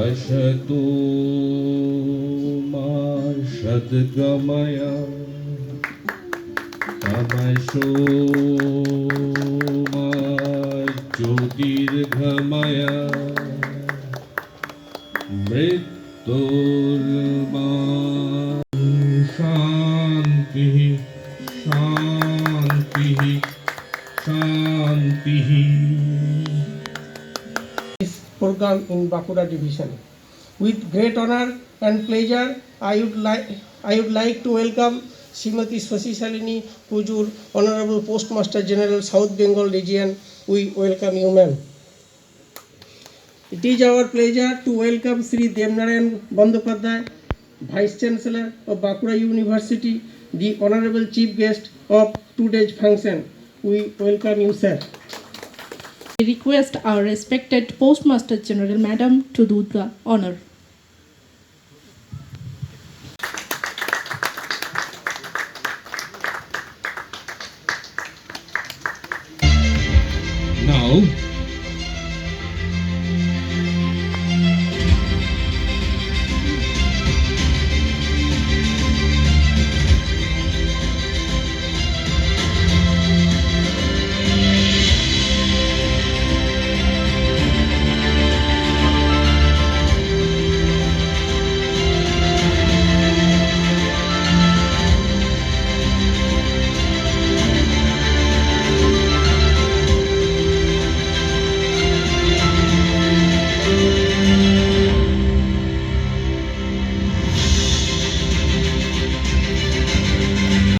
Ashatu ma shadgamaya tamasho ma jyotirghamaya mrityurma shanti shanti shanti. Program in Bankura division. With great honor and pleasure, I would like to welcome Srimati Shashi Shalini Hujur, Honorable Postmaster General, South Bengal Region. We welcome you, ma'am. It is our pleasure to welcome Sri Devnarayan Bandopadhyay, Vice Chancellor of Bankura University, the Honorable Chief Guest of today's function. We welcome you, sir. I request our respected Postmaster General Madam to do the honor. Now,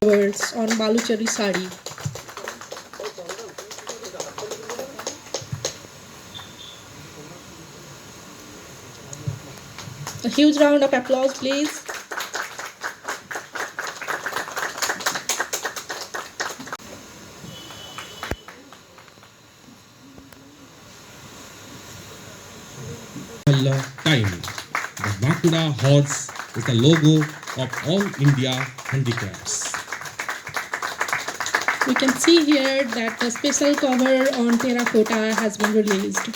Words on Baluchari Sari. A huge round of applause, please. time. The Bankura horse is the logo of all India handicrafts. We can see here that a special cover on terracotta has been released.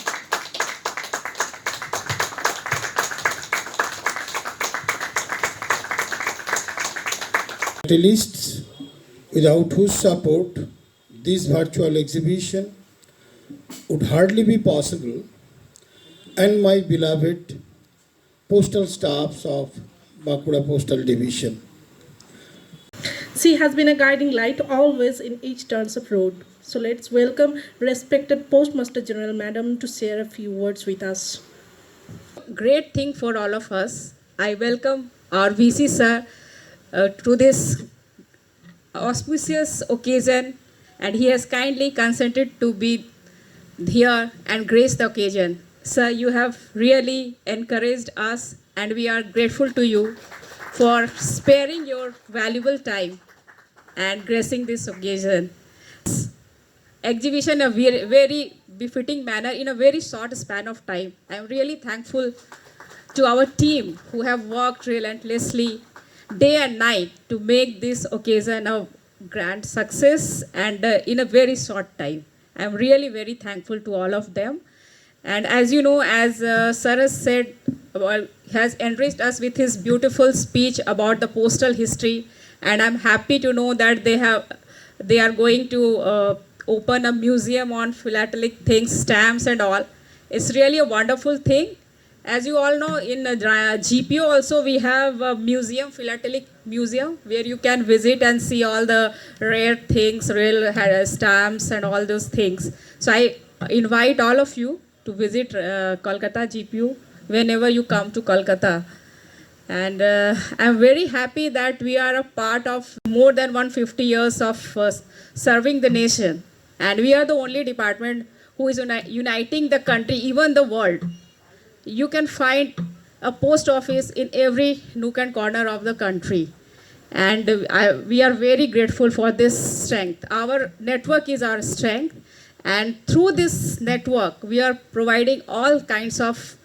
Artists without whose support this virtual exhibition would hardly be possible, and my beloved postal staffs of Bankura Postal Division. She has been a guiding light always in each turn of road. So let's welcome respected Postmaster General Madam to share a few words with us. Great thing for all of us. I welcome our VC sir to this auspicious occasion, and he has kindly consented to be here and grace the occasion. Sir, you have really encouraged us, and we are grateful to you for sparing your valuable time and gracing this occasion. Exhibition a very, very befitting manner in a very short span of time. I am really thankful to our team who have worked relentlessly day and night to make this occasion a grand success and in a very short time. I am really very thankful to all of them. And as you know, as Sir has said, has enriched us with his beautiful speech about the postal history, and I'm happy to know that they are going to open a museum on philatelic things, stamps and all. It's really a wonderful thing. As you all know, in GPO also we have a museum, philatelic museum, where you can visit and see all the rare things, rare stamps and all those things. So I invite all of you to visit Kolkata GPU whenever you come to Kolkata. And I'm very happy that we are a part of more than 150 years of serving the nation. And we are the only department who is uniting the country, even the world. You can find a post office in every nook and corner of the country. And we are very grateful for this strength. Our network is our strength. And through this network, we are providing all kinds of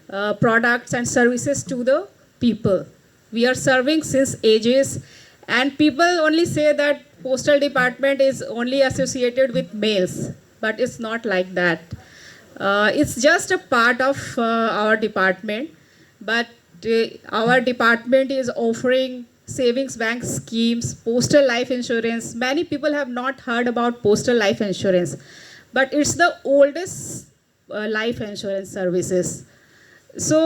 products and services to the people. We are serving since ages. And people only say that postal department is only associated with males. but it's not like that. It's just a part of our department, but our department is offering savings bank schemes, postal life insurance. Many people have not heard about postal life insurance, but it's the oldest life insurance services. So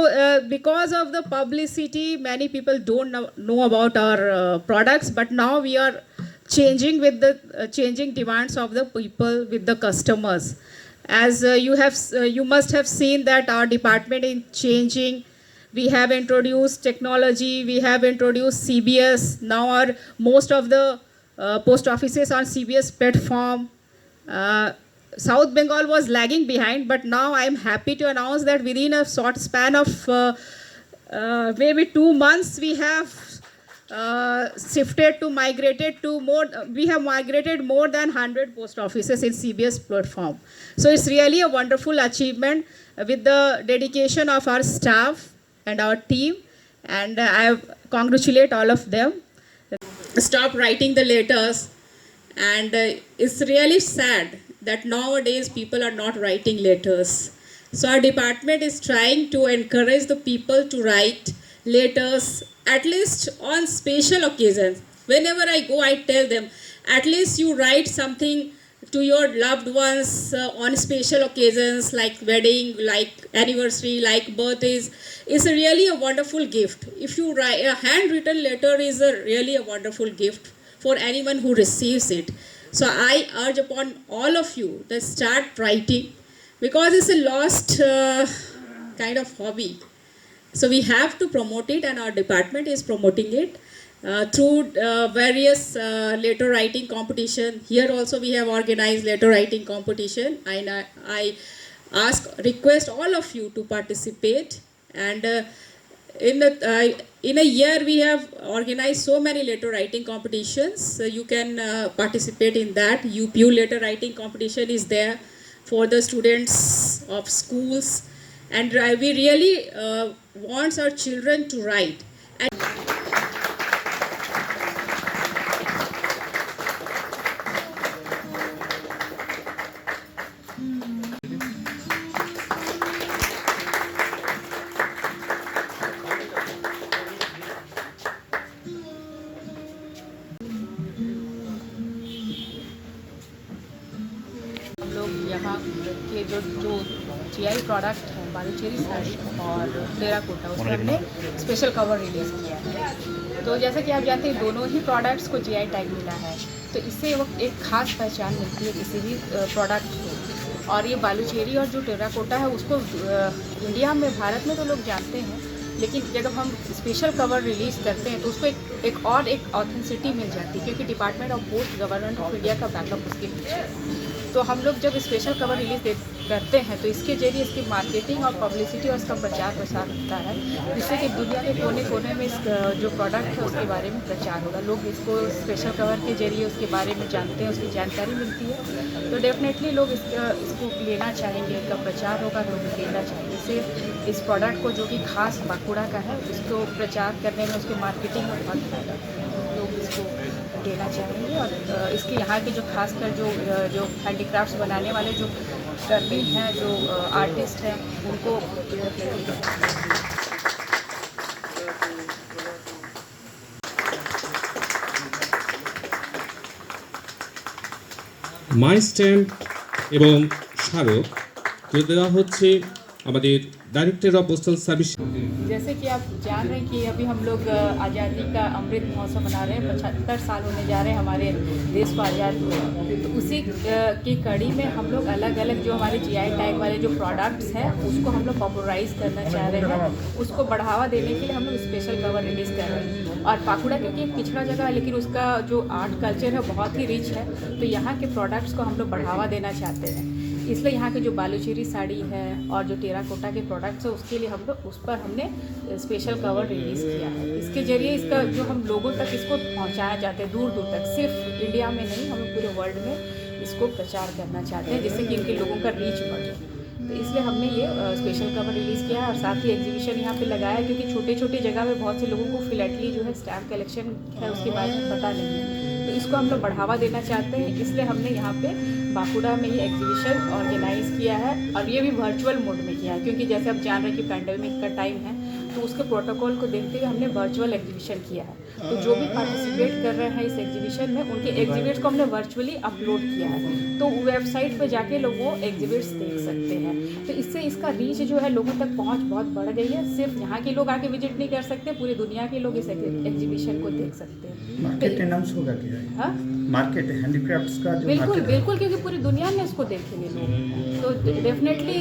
because of the publicity, many people don't know about our products, but now we are changing with the changing demands of the people, with the customers. As you must have seen that our department is changing. We have introduced technology, we have introduced CBS. Now most of the post offices on CBS platform. South Bengal was lagging behind, but now I am happy to announce that within a short span of maybe 2 months, we have we have migrated more than 100 post offices in CBS platform. So it's really a wonderful achievement with the dedication of our staff and our team, and I congratulate all of them. Stop writing the letters, and it's really sad that nowadays people are not writing letters. So our department is trying to encourage the people to write letters, at least on special occasions. Whenever I go, I tell them, at least you write something to your loved ones on special occasions like wedding, like anniversary, like birthdays. It's really a wonderful gift. If you write a handwritten letter, is really a wonderful gift for anyone who receives it. So I urge upon all of you to start writing, because it's a lost kind of hobby. So we have to promote it, and our department is promoting it through various letter writing competition. Here also we have organized letter writing competition, and I request all of you to participate. And in a year we have organized so many letter writing competitions. So you can participate in that. UPU letter writing competition is there for the students of schools, and we really want our children to write. यहाँ के जो GI product है बालूचेरी साड़ी और terracotta, उसमें हमने special cover release किया है। तो जैसा कि आप जानते हैं, दोनों ही प्रोडक्ट्स को GI टैग मिला है, तो इससे एक ख़ास पहचान मिलती है किसी भी प्रोडक्ट को। और ये बालूचेरी और जो टेराकोटा है उसको इंडिया में, भारत में तो लोग जानते हैं, लेकिन जब हम स्पेशल कवर रिलीज़ करते हैं तो उसको एक ऑथेंटिसिटी मिल जाती है, क्योंकि department of post government of India का बैकअप उसके पीछे है। तो हम लोग जब स्पेशल कवर रिलीज़ करते हैं तो इसके जरिए इसकी मार्केटिंग और पब्लिसिटी और इसका प्रचार प्रसार होता है, जिससे कि दुनिया के कोने कोने में इस जो प्रोडक्ट है उसके बारे में प्रचार होगा। लोग इसको स्पेशल कवर के जरिए उसके बारे में जानते हैं, उसकी जानकारी मिलती है, तो डेफिनेटली लोग इसको लेना चाहेंगे, इसका प्रचार होगा, लोग लेना चाहेंगे। इससे इस प्रोडक्ट को, जो कि खास बांकुड़ा का है, उसको प्रचार करने में, उसकी मार्केटिंग में बहुत फायदा है, लोग इसको लेना चाहेंगे। और इसके यहाँ के जो खासकर जो हैंडीक्राफ्ट्स बनाने वाले जो कर्मी हैं, जो आर्टिस्ट हैं, उनको মাই স্ট্যাম্প এবং স্মারক তুলে দেওয়া হচ্ছে আমাদের डायरेक्टर ऑफ पोस्टल सर्विस। जैसे कि आप जान रहे हैं कि अभी हम लोग आज़ादी का अमृत महोत्सव मना रहे हैं, 75 साल होने जा रहे हैं हमारे देश को आज़ाद हुए। तो उसी की कड़ी में हम लोग अलग अलग जो हमारे GI टैग वाले जो प्रोडक्ट्स हैं उसको हम लोग पॉपुलराइज करना चाह रहे हैं, उसको बढ़ावा देने के लिए हम लोग स्पेशल कवर रिलीज़ कर रहे हैं। और बांकुड़ा क्योंकि एक पिछड़ा जगह है, लेकिन उसका जो आर्ट कल्चर है बहुत ही रिच है, तो यहाँ के प्रोडक्ट्स को हम लोग बढ़ावा देना चाहते हैं। इसलिए यहाँ की जो बालूचेरी साड़ी है और जो टेराकोटा के प्रोडक्ट्स है, उसके लिए हम लोग उस पर हमने स्पेशल कवर रिलीज़ किया है। इसके ज़रिए इसका जो हम लोगों तक इसको पहुँचाना चाहते हैं, दूर दूर तक, सिर्फ इंडिया में नहीं, हम पूरे वर्ल्ड में इसको प्रचार करना चाहते हैं, जिससे कि इनके लोगों का रीच बढ़े। तो इसलिए हमने ये स्पेशल कवर रिलीज़ किया है और साथ ही एग्जीबिशन यहाँ पे लगाया है, क्योंकि छोटे छोटे जगह में बहुत से लोगों को फिलेटली जो है स्टैम्प कलेक्शन है उसके बारे में पता नहीं है। तो इस इसको हम लोग बढ़ावा देना चाहते हैं, इसलिए हमने यहाँ पे बांकुड़ा में ही एग्जीबिशन ऑर्गेनाइज किया है और ये भी वर्चुअल मोड में किया है, क्योंकि जैसे आप जान रहे हैं कि पैंडेमिक का टाइम है, तो उसके प्रोटोकॉल को देखते हुए हमने वर्चुअल एग्जीबिशन किया है। तो जो भी पार्टिसिपेट कर रहे हैं इस एग्जीबिशन में, उनके एग्जीबिट्स को हमने वर्चुअली अपलोड किया है, तो वेबसाइट पे जाके लोग वो एग्जीबिट्स देख सकते हैं। तो इससे इसका रीच जो है, लोगों तक पहुंच बहुत बढ़ गई है। सिर्फ यहाँ के लोग आके विजिट नहीं कर सकते, पूरी दुनिया के लोग इस एग्जीबिशन को देख सकते हैं। मार्केट अनाउंस होगा क्या? हाँ, मार्केट हैंडीक्राफ्ट्स का जो बिल्कुल market है। बिल्कुल, क्योंकि पूरी दुनिया में इसको देखेंगे लोग, तो डेफिनेटली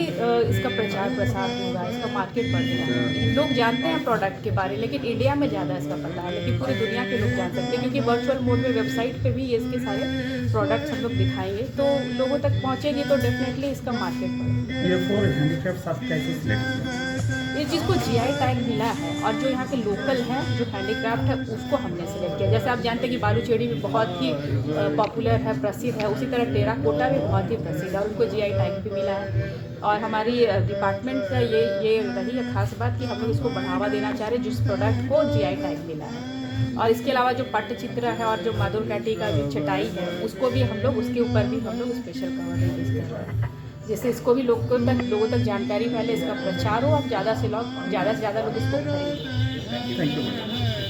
इसका प्रचार प्रसार होगा, इसका मार्केट बढ़ेगा। लोग जानते हैं प्रोडक्ट के बारे, लेकिन इंडिया में ज़्यादा इसका पता है, लेकिन पूरी दुनिया के लोग जान सकते हैं, क्योंकि वर्चुअल मोड में वेबसाइट पे भी ये इसके सारे प्रोडक्ट्स हम लोग दिखाएंगे, तो लोगों तक पहुँचेंगे, तो डेफिनेटली इसका मार्केट बढ़ेगा। ये 4 हैंडीक्राफ्ट्स आप कैसे सिलेक्ट किया? ये जिसको जीआई टैग मिला है और जो यहाँ के लोकल हैं, जो हैंडीक्राफ्ट है, उसको हमने सिलेक्ट किया। जैसे आप जानते हैं कि बालूचेड़ी भी बहुत ही पॉपुलर है, प्रसिद्ध है, उसी तरह टेराकोटा भी बहुत ही प्रसिद्ध है, उनको जीआई टैग भी मिला है। और हमारी डिपार्टमेंट का ये रही है खास बात कि हम लोग इसको बढ़ावा देना चाह रहे हैं, जिस प्रोडक्ट को जीआई टैग मिला है। और इसके अलावा जो पट्टचित्र है और जो माधुर कैटी का जो चटाई है, उसको भी हम लोग, उसके ऊपर भी हम लोग स्पेशल कवर रिलीज कर रहे हैं, जिससे इसको भी लोगों तक जानकारी फैले, इसका प्रचार हो और ज़्यादा से ज़्यादा लोग इसको खरीदें। Thank you.